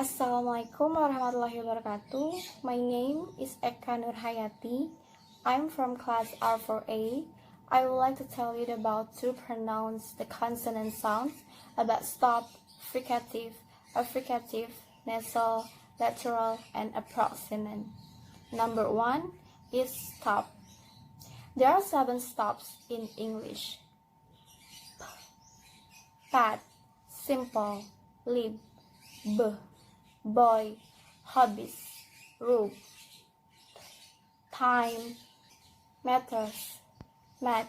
Assalamualaikum warahmatullahi wabarakatuh. My name is Eka Nurhayati. I'm from class R4A. I would like to tell you about to pronounce the consonant sounds about stop, fricative, affricative, nasal, lateral, and approximant. Number 1 is stop. There are 7 stops in English. Pat, simple, lip, boy, hobbies, rope, time, matters, mat,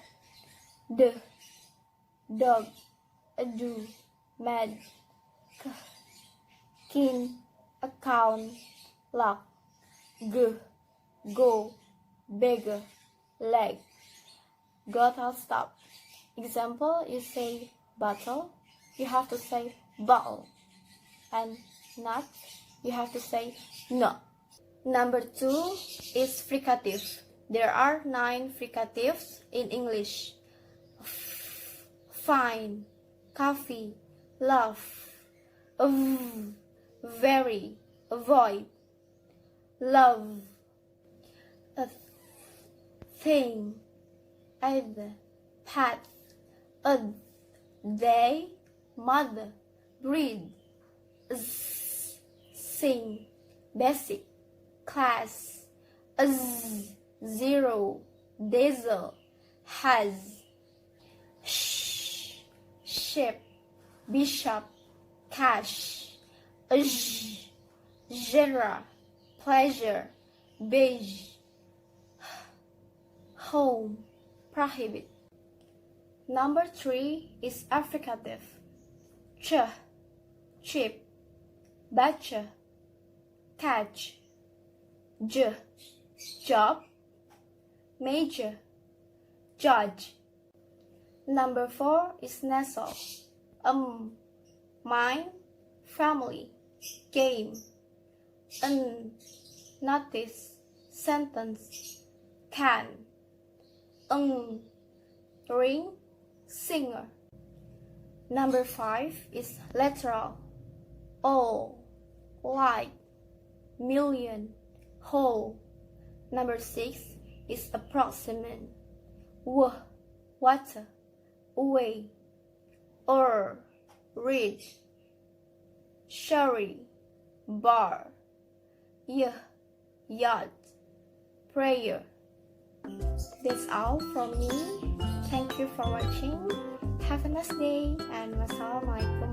dog, ado, mad, kin, account, lock, go, beggar, leg, got out stop. Example, you say bottle, you have to say bottle, and not, you have to say no. Number 2 is fricative. There are 9 fricatives in English. Fine, coffee, love, very, avoid, love, a thing, either, path, they, mother, breed, sing, basic, class, zero, diesel, has, ship, bishop, cash, genre, pleasure, beige, home, prohibit. Number 3 is affricative. Chip, butcher, catch, job, major, judge. Number 4 is nasal. Mind, family, game, notice, sentence, can, ring, singer. Number 5 is lateral. All, light, million, whole. Number 6 is approximate. Water, away, read, sherry, bar, yacht, prayer. That's all from me. Thank you for watching. Have a nice day and wassalamualaikum